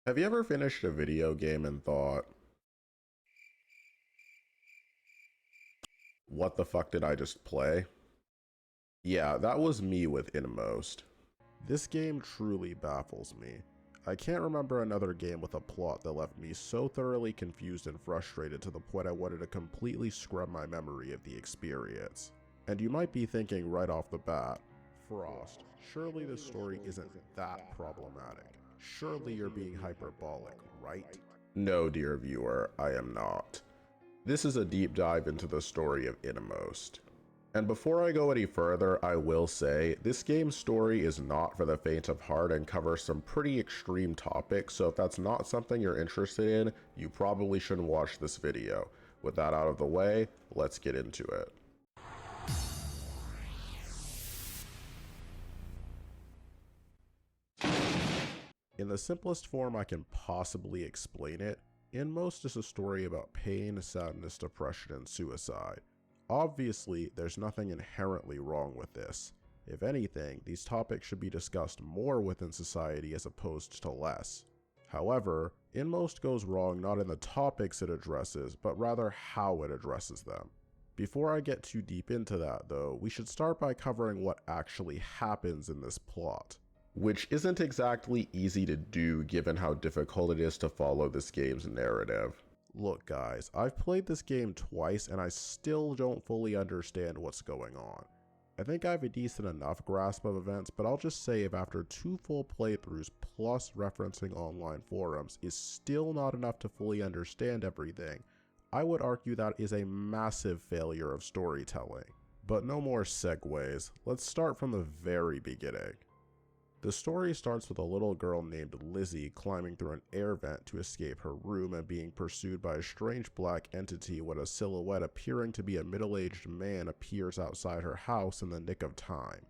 Have you ever finished a video game and thought, what the fuck did I just play? Yeah, that was me with INMOST. This game truly baffles me. I can't remember another game with a plot that left me so thoroughly confused and frustrated to the point I wanted to completely scrub my memory of the experience. And you might be thinking right off the bat, Frost, surely this story isn't that problematic. Surely you're being hyperbolic, right? No, dear viewer, I am not. This is a deep dive into the story of INMOST. And before I go any further, I will say, this game's story is not for the faint of heart and covers some pretty extreme topics, so if that's not something you're interested in, you probably shouldn't watch this video. With that out of the way, let's get into it. In the simplest form I can possibly explain it, INMOST is a story about pain, sadness, depression, and suicide. Obviously, there's nothing inherently wrong with this. If anything, these topics should be discussed more within society as opposed to less. However, INMOST goes wrong not in the topics it addresses, but rather how it addresses them. Before I get too deep into that though, we should start by covering what actually happens in this plot. Which isn't exactly easy to do given how difficult it is to follow this game's narrative. Look guys, I've played this game twice and I still don't fully understand what's going on. I think I have a decent enough grasp of events, but I'll just say if after 2 full playthroughs plus referencing online forums is still not enough to fully understand everything, I would argue that is a massive failure of storytelling. But no more segues, let's start from the very beginning. The story starts with a little girl named Lizzie climbing through an air vent to escape her room and being pursued by a strange black entity when a silhouette appearing to be a middle-aged man appears outside her house in the nick of time.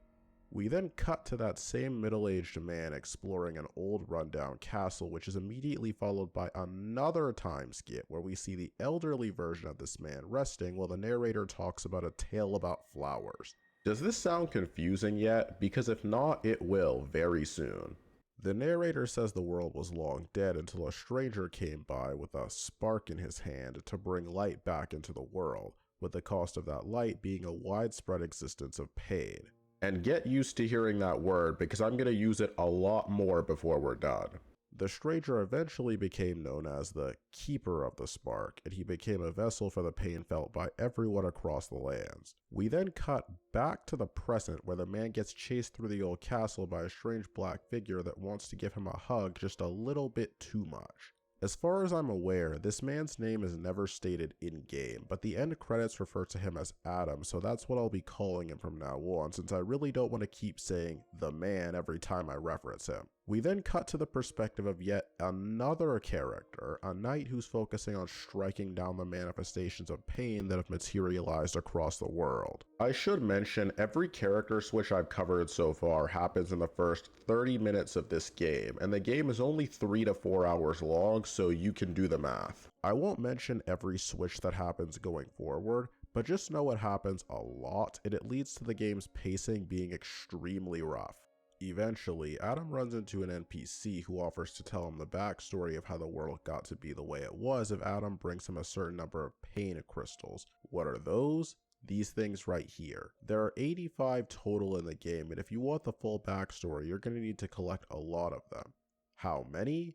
We then cut to that same middle-aged man exploring an old rundown castle, which is immediately followed by another time skip where we see the elderly version of this man resting while the narrator talks about a tale about flowers. Does this sound confusing yet? Because if not, it will very soon. The narrator says the world was long dead until a stranger came by with a spark in his hand to bring light back into the world, with the cost of that light being a widespread existence of pain. And get used to hearing that word because I'm going to use it a lot more before we're done. The stranger eventually became known as the Keeper of the Spark, and he became a vessel for the pain felt by everyone across the lands. We then cut back to the present where the man gets chased through the old castle by a strange black figure that wants to give him a hug just a little bit too much. As far as I'm aware, this man's name is never stated in-game, but the end credits refer to him as Adam, so that's what I'll be calling him from now on, since I really don't want to keep saying the man every time I reference him. We then cut to the perspective of yet another character, a knight who's focusing on striking down the manifestations of pain that have materialized across the world. I should mention, every character switch I've covered so far happens in the first 30 minutes of this game, and the game is only 3 to 4 hours long, so you can do the math. I won't mention every switch that happens going forward, but just know it happens a lot, and it leads to the game's pacing being extremely rough. Eventually, Adam runs into an NPC who offers to tell him the backstory of how the world got to be the way it was if Adam brings him a certain number of pain crystals. What are those? These things right here. There are 85 total in the game, and if you want the full backstory, you're going to need to collect a lot of them. How many?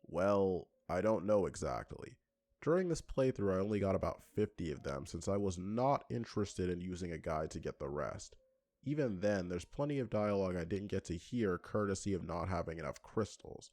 Well, I don't know exactly. During this playthrough, I only got about 50 of them since I was not interested in using a guide to get the rest. Even then, there's plenty of dialogue I didn't get to hear courtesy of not having enough crystals.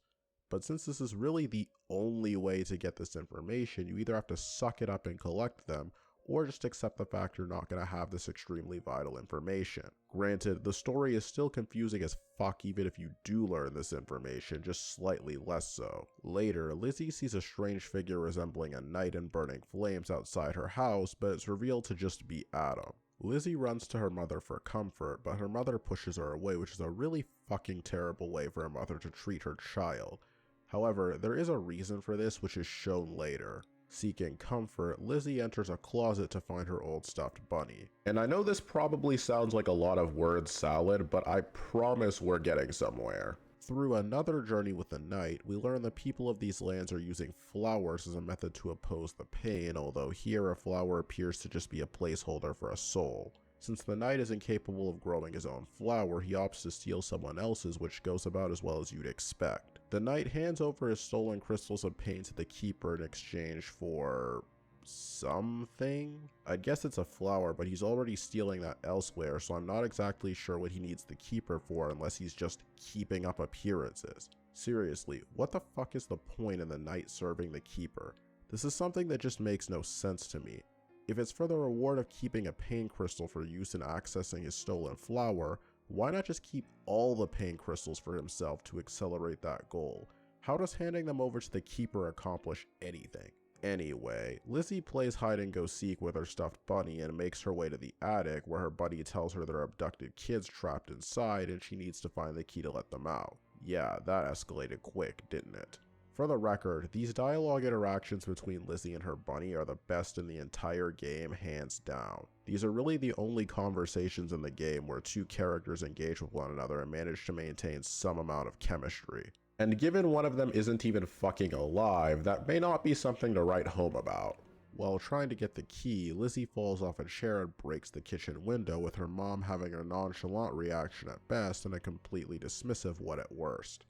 But since this is really the only way to get this information, you either have to suck it up and collect them, or just accept the fact you're not going to have this extremely vital information. Granted, the story is still confusing as fuck even if you do learn this information, just slightly less so. Later, Lizzie sees a strange figure resembling a knight in burning flames outside her house, but it's revealed to just be Adam. Lizzie runs to her mother for comfort, but her mother pushes her away, which is a really fucking terrible way for a mother to treat her child. However, there is a reason for this which is shown later. Seeking comfort, Lizzie enters a closet to find her old stuffed bunny. And I know this probably sounds like a lot of word salad, but I promise we're getting somewhere. Through another journey with the knight, we learn the people of these lands are using flowers as a method to oppose the pain, although here a flower appears to just be a placeholder for a soul. Since the knight is incapable of growing his own flower, he opts to steal someone else's, which goes about as well as you'd expect. The knight hands over his stolen crystals of pain to the keeper in exchange for something? I'd guess it's a flower, but he's already stealing that elsewhere, so I'm not exactly sure what he needs the keeper for unless he's just keeping up appearances. Seriously, what the fuck is the point in the knight serving the keeper? This is something that just makes no sense to me. If it's for the reward of keeping a pain crystal for use in accessing his stolen flower, why not just keep all the pain crystals for himself to accelerate that goal? How does handing them over to the keeper accomplish anything? Anyway, Lizzie plays hide-and-go-seek with her stuffed bunny and makes her way to the attic where her buddy tells her there are abducted kids trapped inside and she needs to find the key to let them out. Yeah, that escalated quick, didn't it? For the record, these dialogue interactions between Lizzie and her bunny are the best in the entire game, hands down. These are really the only conversations in the game where two characters engage with one another and manage to maintain some amount of chemistry. And given one of them isn't even fucking alive, that may not be something to write home about. While trying to get the key, Lizzie falls off a chair and breaks the kitchen window, with her mom having a nonchalant reaction at best and a completely dismissive one at worst.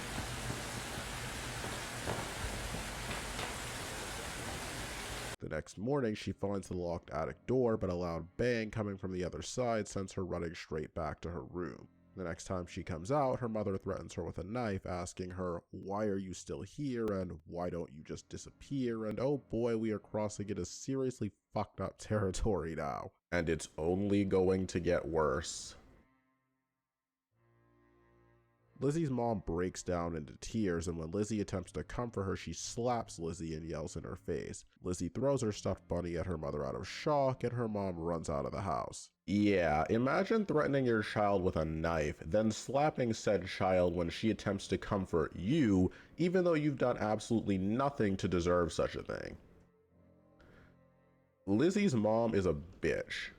The next morning, she finds the locked attic door, but a loud bang coming from the other side sends her running straight back to her room. The next time she comes out, her mother threatens her with a knife, asking her, "Why are you still here?" and "Why don't you just disappear?" And oh boy, we are crossing into seriously fucked up territory now. And it's only going to get worse. Lizzie's mom breaks down into tears, and when Lizzie attempts to comfort her, she slaps Lizzie and yells in her face. Lizzie throws her stuffed bunny at her mother out of shock, and her mom runs out of the house. Yeah, imagine threatening your child with a knife, then slapping said child when she attempts to comfort you, even though you've done absolutely nothing to deserve such a thing. Lizzie's mom is a bitch.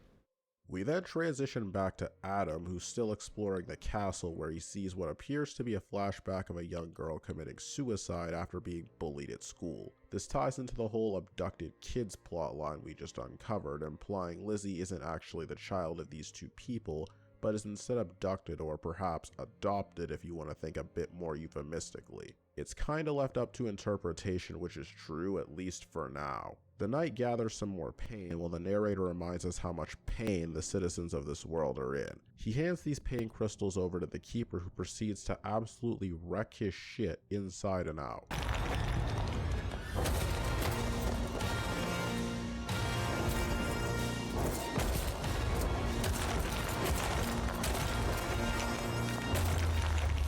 We then transition back to Adam, who's still exploring the castle, where he sees what appears to be a flashback of a young girl committing suicide after being bullied at school. This ties into the whole abducted kids plotline we just uncovered, implying Lizzie isn't actually the child of these two people, but is instead abducted, or perhaps adopted if you want to think a bit more euphemistically. It's kinda left up to interpretation, which is true, at least for now. The knight gathers some more pain while the narrator reminds us how much pain the citizens of this world are in. He hands these pain crystals over to the keeper, who proceeds to absolutely wreck his shit inside and out.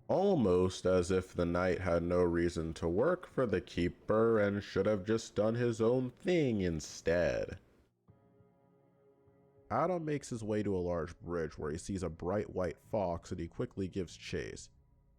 Almost as if the knight had no reason to work for the keeper and should have just done his own thing instead. Adam makes his way to a large bridge where he sees a bright white fox and he quickly gives chase.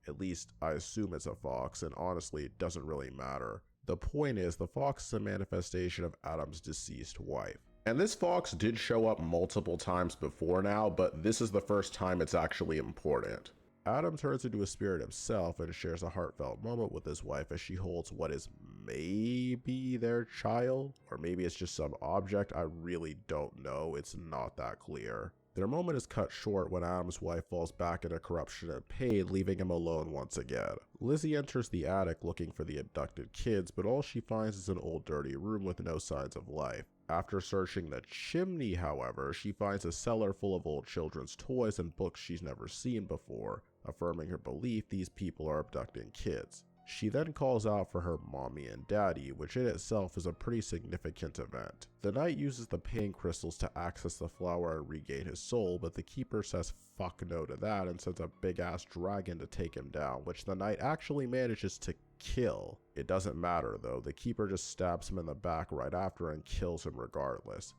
At least, I assume it's a fox, and honestly, it doesn't really matter. The point is, the fox is a manifestation of Adam's deceased wife. And this fox did show up multiple times before now, but this is the first time it's actually important. Adam turns into a spirit himself and shares a heartfelt moment with his wife as she holds what is maybe their child, or maybe it's just some object. I really don't know, it's not that clear. Their moment is cut short when Adam's wife falls back into corruption and pain, leaving him alone once again. Lizzie enters the attic looking for the abducted kids, but all she finds is an old dirty room with no signs of life. After searching the chimney, however, she finds a cellar full of old children's toys and books she's never seen before, affirming her belief these people are abducting kids. She then calls out for her mommy and daddy, which in itself is a pretty significant event. The knight uses the pain crystals to access the flower and regain his soul, but the keeper says fuck no to that and sends a big ass dragon to take him down, which the knight actually manages to kill. It doesn't matter though, the keeper just stabs him in the back right after and kills him regardless.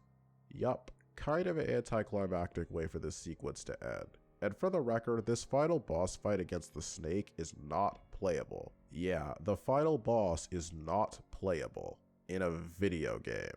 Yup, kind of an anticlimactic way for this sequence to end. And for the record, this final boss fight against the snake is not playable. Yeah, the final boss is not playable in a video game.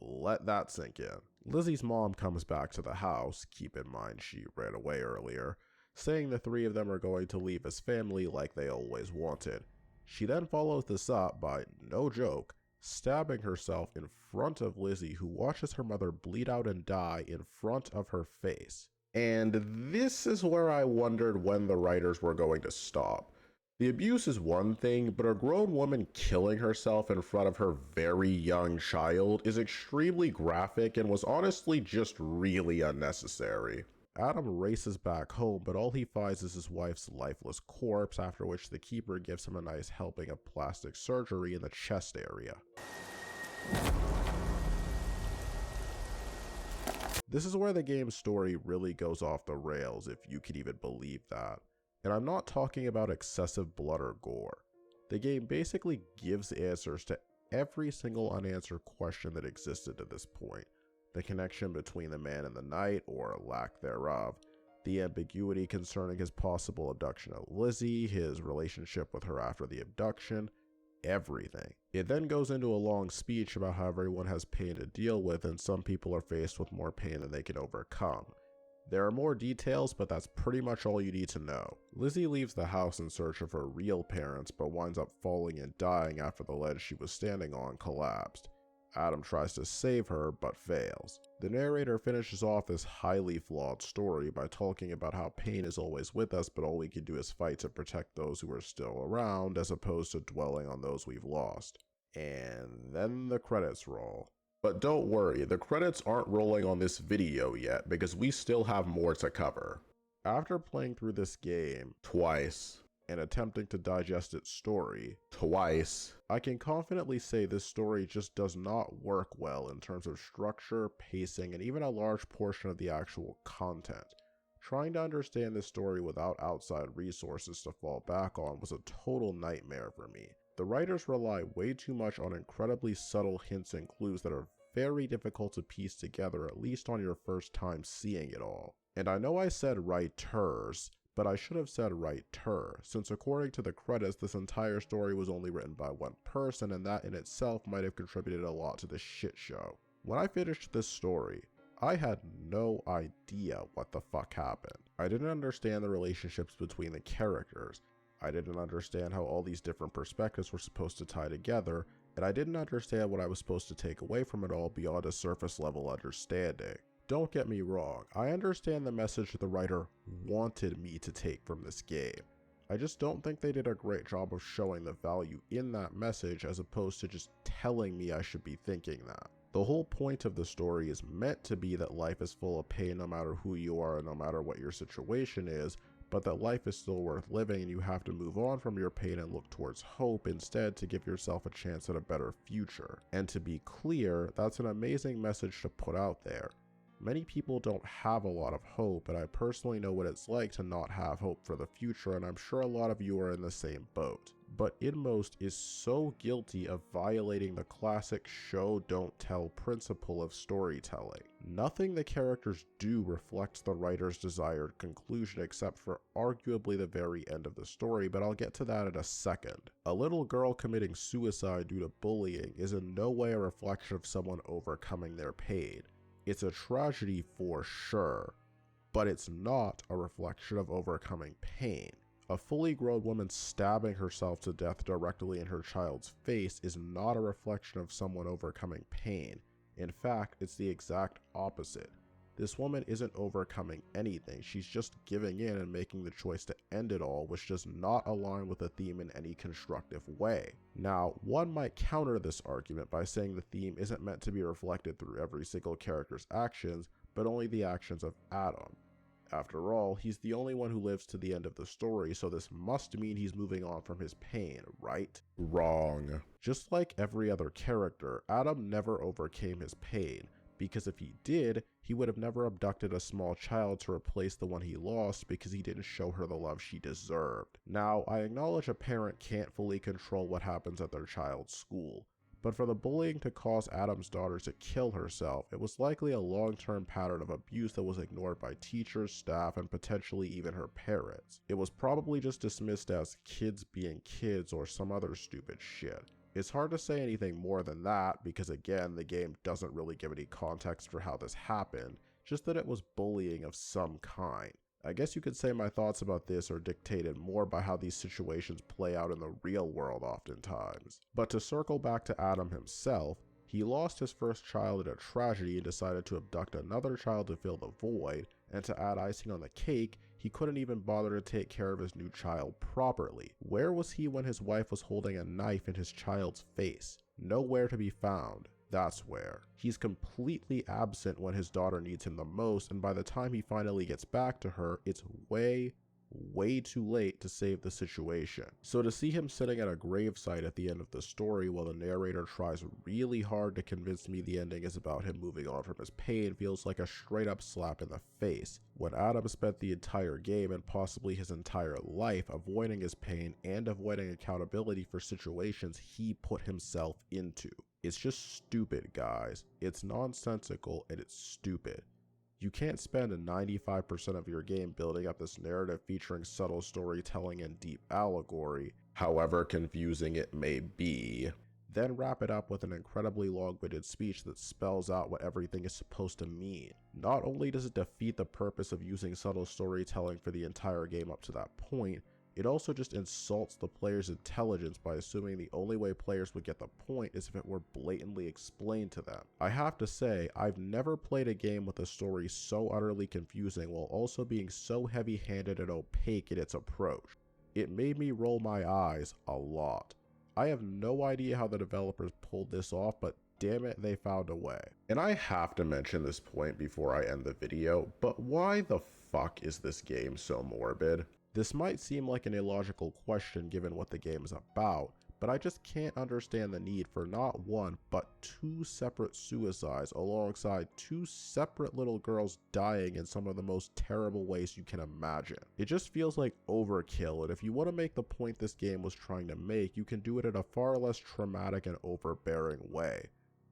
Let that sink in. Lizzie's mom comes back to the house, keep in mind she ran away earlier, saying the three of them are going to leave his family like they always wanted. She then follows this up by, no joke, stabbing herself in front of Lizzie, who watches her mother bleed out and die in front of her face. And this is where I wondered when the writers were going to stop. The abuse is one thing, but a grown woman killing herself in front of her very young child is extremely graphic and was honestly just really unnecessary. Adam races back home, but all he finds is his wife's lifeless corpse, after which the keeper gives him a nice helping of plastic surgery in the chest area. This is where the game's story really goes off the rails, if you can even believe that. And I'm not talking about excessive blood or gore. The game basically gives answers to every single unanswered question that existed to this point. The connection between the man and the night, or lack thereof, the ambiguity concerning his possible abduction of Lizzie, his relationship with her after the abduction, everything. It then goes into a long speech about how everyone has pain to deal with and some people are faced with more pain than they can overcome. There are more details, but that's pretty much all you need to know. Lizzie leaves the house in search of her real parents, but winds up falling and dying after the ledge she was standing on collapsed. Adam tries to save her, but fails. The narrator finishes off this highly flawed story by talking about how pain is always with us, but all we can do is fight to protect those who are still around, as opposed to dwelling on those we've lost. And then the credits roll. But don't worry, the credits aren't rolling on this video yet, because we still have more to cover. After playing through this game twice, and attempting to digest its story twice, I can confidently say this story just does not work well in terms of structure, pacing, and even a large portion of the actual content. Trying to understand this story without outside resources to fall back on was a total nightmare for me. The writers rely way too much on incredibly subtle hints and clues that are very difficult to piece together, at least on your first time seeing it all. And I know I said writers, but I should have said writer, since according to the credits, this entire story was only written by one person, and that in itself might have contributed a lot to the shit show. When I finished this story, I had no idea what the fuck happened. I didn't understand the relationships between the characters. I didn't understand how all these different perspectives were supposed to tie together, and I didn't understand what I was supposed to take away from it all beyond a surface level understanding. Don't get me wrong, I understand the message the writer wanted me to take from this game. I just don't think they did a great job of showing the value in that message as opposed to just telling me I should be thinking that. The whole point of the story is meant to be that life is full of pain no matter who you are and no matter what your situation is, but that life is still worth living and you have to move on from your pain and look towards hope instead to give yourself a chance at a better future. And to be clear, that's an amazing message to put out there. Many people don't have a lot of hope, and I personally know what it's like to not have hope for the future, and I'm sure a lot of you are in the same boat. But INMOST is so guilty of violating the classic show don't tell principle of storytelling. Nothing the characters do reflects the writer's desired conclusion except for arguably the very end of the story, but I'll get to that in a second. A little girl committing suicide due to bullying is in no way a reflection of someone overcoming their pain. It's a tragedy for sure, but it's not a reflection of overcoming pain. A fully grown woman stabbing herself to death directly in her child's face is not a reflection of someone overcoming pain. In fact, it's the exact opposite. This woman isn't overcoming anything, she's just giving in and making the choice to end it all, which does not align with the theme in any constructive way. Now, one might counter this argument by saying the theme isn't meant to be reflected through every single character's actions, but only the actions of Adam. After all, he's the only one who lives to the end of the story, so this must mean he's moving on from his pain, right? Wrong. Just like every other character, Adam never overcame his pain, because if he did, he would have never abducted a small child to replace the one he lost because he didn't show her the love she deserved. Now, I acknowledge a parent can't fully control what happens at their child's school, but for the bullying to cause Adam's daughter to kill herself, it was likely a long-term pattern of abuse that was ignored by teachers, staff, and potentially even her parents. It was probably just dismissed as kids being kids or some other stupid shit. It's hard to say anything more than that because again, the game doesn't really give any context for how this happened, just that it was bullying of some kind. I guess you could say my thoughts about this are dictated more by how these situations play out in the real world oftentimes. But to circle back to Adam himself, he lost his first child in a tragedy and decided to abduct another child to fill the void, and to add icing on the cake, he couldn't even bother to take care of his new child properly. Where was he when his wife was holding a knife in his child's face? Nowhere to be found. That's where. He's completely absent when his daughter needs him the most, and by the time he finally gets back to her, it's way too late to save the situation. So to see him sitting at a gravesite at the end of the story while the narrator tries really hard to convince me the ending is about him moving on from his pain feels like a straight up slap in the face, when Adam spent the entire game and possibly his entire life avoiding his pain and avoiding accountability for situations he put himself into. It's just stupid, guys. It's nonsensical and it's stupid. You can't spend 95% of your game building up this narrative featuring subtle storytelling and deep allegory, however confusing it may be, then wrap it up with an incredibly long-winded speech that spells out what everything is supposed to mean. Not only does it defeat the purpose of using subtle storytelling for the entire game up to that point, it also just insults the player's intelligence by assuming the only way players would get the point is if it were blatantly explained to them. I have to say, I've never played a game with a story so utterly confusing while also being so heavy-handed and opaque in its approach. It made me roll my eyes a lot. I have no idea how the developers pulled this off, but damn it, they found a way. And I have to mention this point before I end the video, but why the fuck is this game so morbid? This might seem like an illogical question given what the game is about, but I just can't understand the need for not one, but two separate suicides alongside two separate little girls dying in some of the most terrible ways you can imagine. It just feels like overkill, and if you want to make the point this game was trying to make, you can do it in a far less traumatic and overbearing way.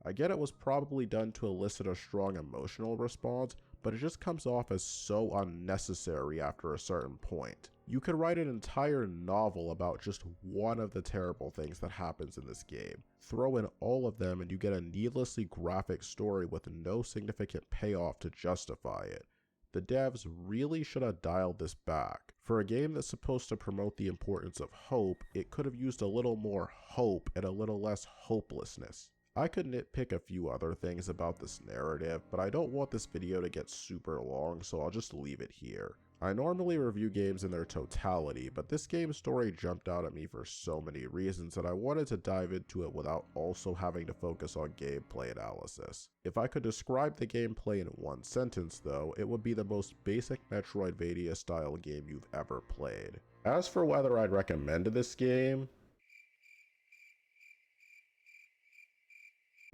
I get it was probably done to elicit a strong emotional response, but it just comes off as so unnecessary after a certain point. You could write an entire novel about just one of the terrible things that happens in this game. Throw in all of them and you get a needlessly graphic story with no significant payoff to justify it. The devs really should have dialed this back. For a game that's supposed to promote the importance of hope, it could have used a little more hope and a little less hopelessness. I could nitpick a few other things about this narrative, but I don't want this video to get super long, so I'll just leave it here. I normally review games in their totality, but this game's story jumped out at me for so many reasons that I wanted to dive into it without also having to focus on gameplay analysis. If I could describe the gameplay in one sentence though, it would be the most basic Metroidvania style game you've ever played. As for whether I'd recommend this game,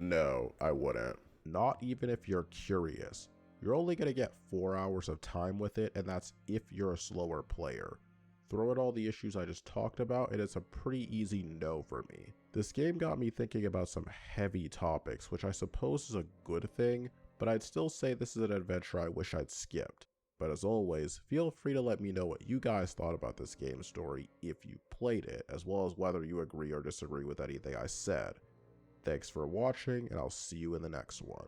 no, I wouldn't. Not even if you're curious. You're only going to get 4 hours of time with it, and that's if you're a slower player. Throw in all the issues I just talked about, and it's a pretty easy no for me. This game got me thinking about some heavy topics, which I suppose is a good thing, but I'd still say this is an adventure I wish I'd skipped. But as always, feel free to let me know what you guys thought about this game's story if you played it, as well as whether you agree or disagree with anything I said. Thanks for watching, and I'll see you in the next one.